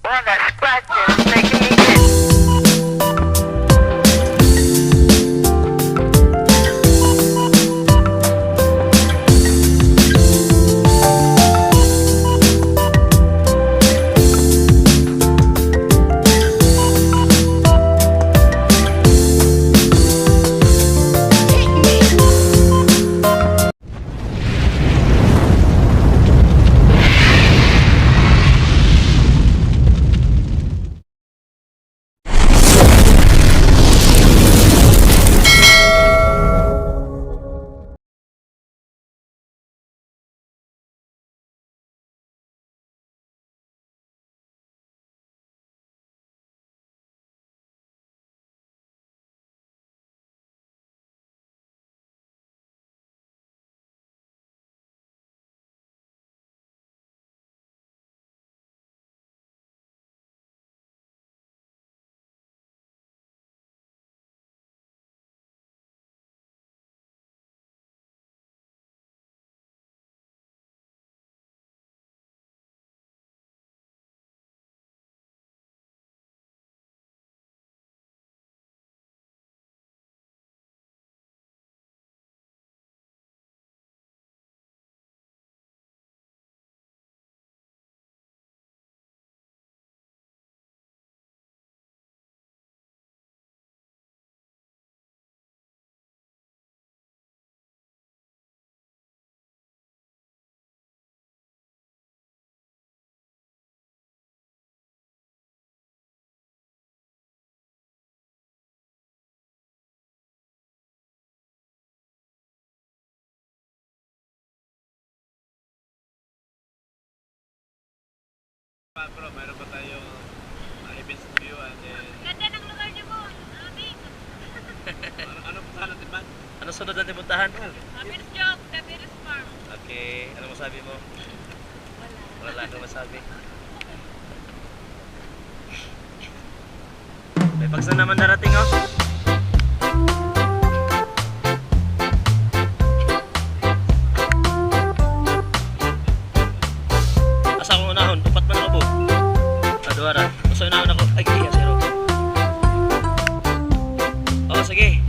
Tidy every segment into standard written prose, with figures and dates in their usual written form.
Well, that's practice making me itch. Bro, mayroon pa tayong events view and then... Ganda ng lugar niyo po, aming. Ano puntahan natin man? Ano sunod natin puntahan? Happiness Joke, Happiness Farm. Okay, ano masabi mo? Wala akong masabi. May pagsa naman darating oh. Asa akong unahon? Upat man ako po. Aduara. Asa unahon ako? Ay, kaya zero. Oh, sige.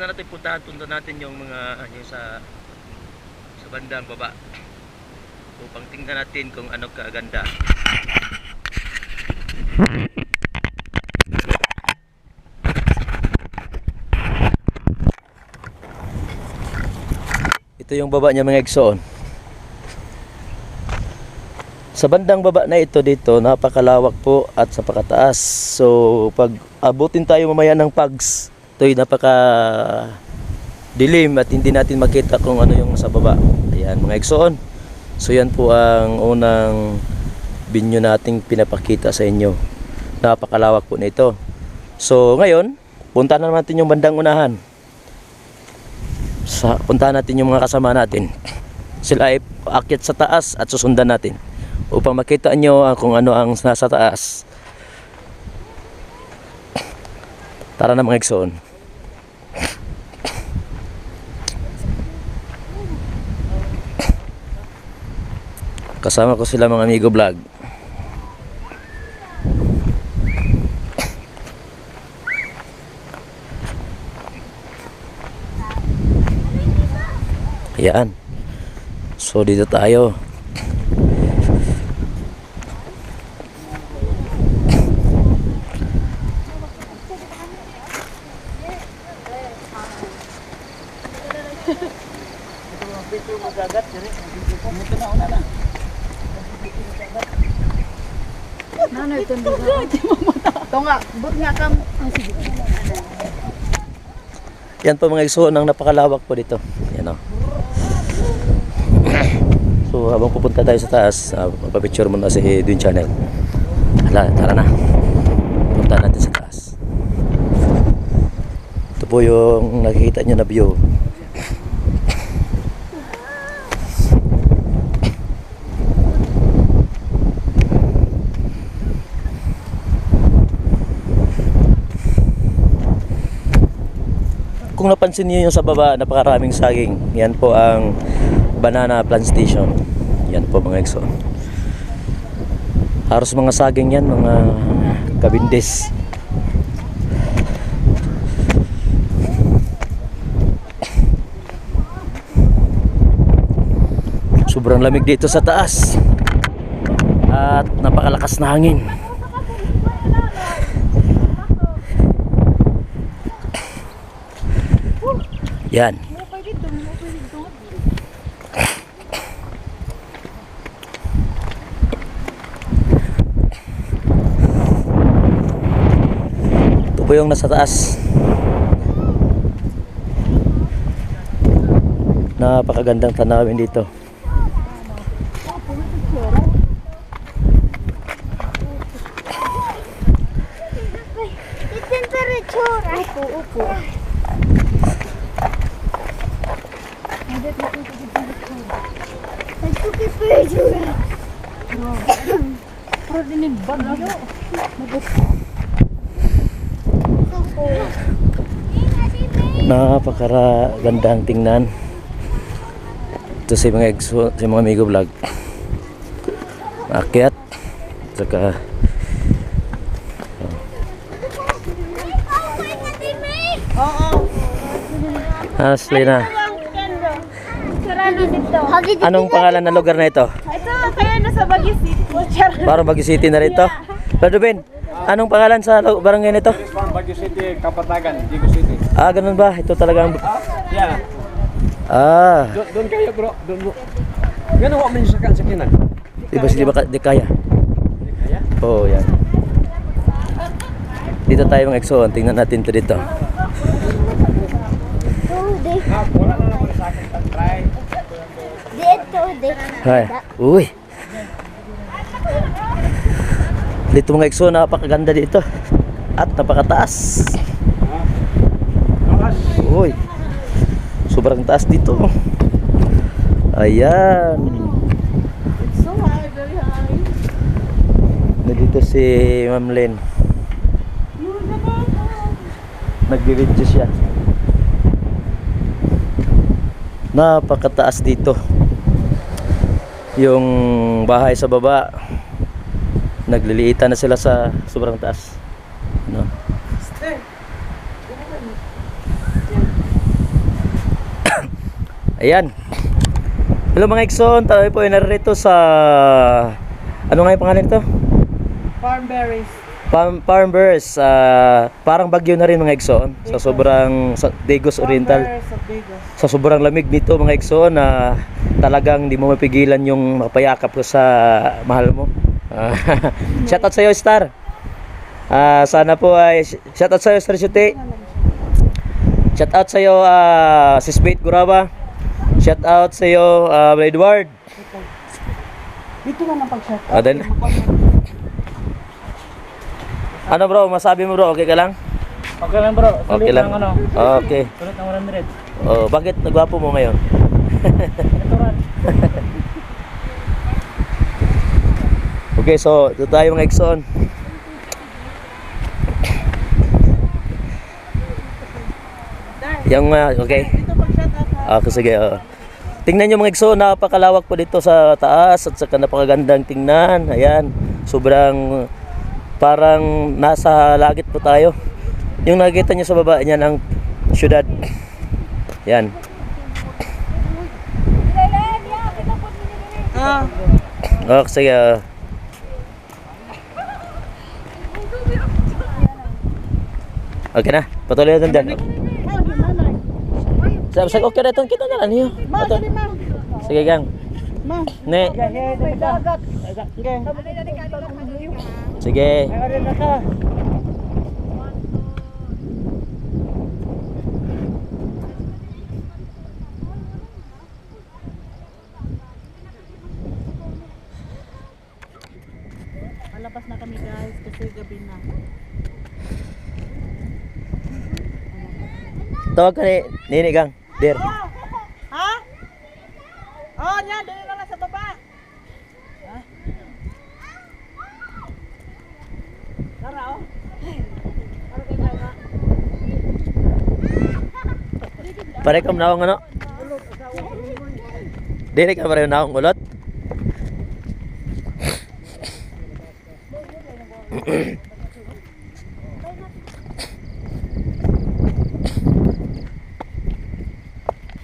na natin punta natin yung mga yung sa bandang baba upang tingnan natin kung ano kaganda. Ito yung baba niya mga igsoon. Sa bandang baba na ito dito, napakalawak po at sa pakataas. So, pag abutin tayo mamaya ng pags, ito'y napaka dilim at hindi natin makita kung ano yung sa baba. Ayan mga igsoon. So, yan po ang unang binyo nating pinapakita sa inyo. Napakalawak po nito. So, ngayon, punta na natin yung bandang unahan. Puntahan natin yung mga kasama natin. Sila ay aakyat sa taas at susundan natin upang makita nyo kung ano ang nasa taas. Tara na mga igsoon. Kasama ko sila mga amigo vlog. Ayan. So dito tayo. Nano ito nila? Ito nga, but nga kam. Yan po mga igsoon, ang napakalawak po dito. Yan o. So habang pupunta tayo sa taas, magpapicture muna si Edwin Channel. Hala, tara na. Punta natin sa taas. Ito po yung nakikita nyo na view. Kung napansin niyo yung sa baba, napakaraming saging. Yan po ang banana plantation. Yan po mga igsoon. Halos mga saging yan, mga kabindis. Sobrang lamig dito sa taas. At napakalakas na hangin. Yan. Ito po yung nasa taas. Napakagandang tanawin dito. Temperature. Upo. Napakagandang tingnan. Ito si mga amigo vlog. Akyat. Saka Aslina. Anong pangalan ng lugar na ito? Ito, kaya nasa Baguio City. Parang Baguio City na rito. Lado Ben, anong pangalan sa barangay nito? Baguio City, Kapatagan, Digo City. Ah, ganun ba? Ito talaga ang... Yeah. Ah, Doon kayo bro, doon bro. Ganun ako man sa kinan. di ba di kaya? Kaya? Oo, yan. Dito tayo mga igsoon. Tingnan natin ito dito. Wala na naman sa akin. Try. Hay. Uy. Dito mga igsoon, napakaganda dito. At napakataas. Uy. Sobrang taas dito. Ayan. So high, very high. Nandito si Ma'am Len. Nag-video siya. Napakataas dito. Yung bahay sa baba, nagliliitan na sila sa sobrang taas. No? Ayan. Hello mga Ikson, tayo po ay narito sa ano nga yung pangalan nito? Farm berries. Farmers, parang bagyo na rin mga Ikson sa sobrang Digos Oriental. Sa Digos. Sa sobrang lamig nito mga Ikson na talagang di mo mapigilan yung mapayakap ko sa mahal mo. Shoutout sa iyo Star. Sana po ay shoutout sa iyo Star Shute. Shoutout sa iyo si Smith Guraba. Shoutout sa iyo Edward. Dito na lang pag-shot. Dahil, ano bro, masabi mo bro, okay ka lang? Okay lang bro. Okay lang. Okay. Sulit ang 100. Oh, bakit nagwapo mo ngayon? Natural. Okay, so ito tayo mga Ikson. Yung okay. Dito pag-shot up ha. Okay, sige. Tingnan nyo mga Ikson, napakalawak po dito sa taas at saka napakagandang tingnan. Ayan, sobrang parang nasa langit po tayo. Yung nakikita nyo sa baba niyan ang syudad. Yan. Okay, sige. Okay na, patuloy natin dyan. Sabi, okay na itong kita na lang niyo. Sige gang. Ne. Sige. Malabas na kami guys kasi gabi na. Tawag ka ni Nini gang. Der. Ha? Oh, nya, dali na lang sa baba. Ha? Tara oh. Pare ka manawang ano? Dili ka pare manawang ulot?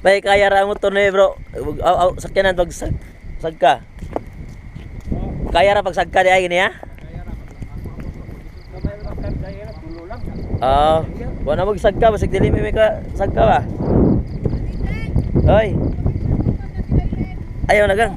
Bay kaya ra mo to ni bro. Sakyanan pag sagka. Kaya ra pag sagka di ay niya? Wala mo sagka basig dili may ka sagka ba? Hoy. Ayaw na gang.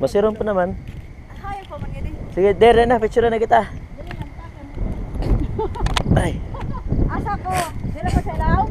Masiron pa naman. Sige, dere na, picture na kita. Ay. Asa ko? Sila pa sa ilaw?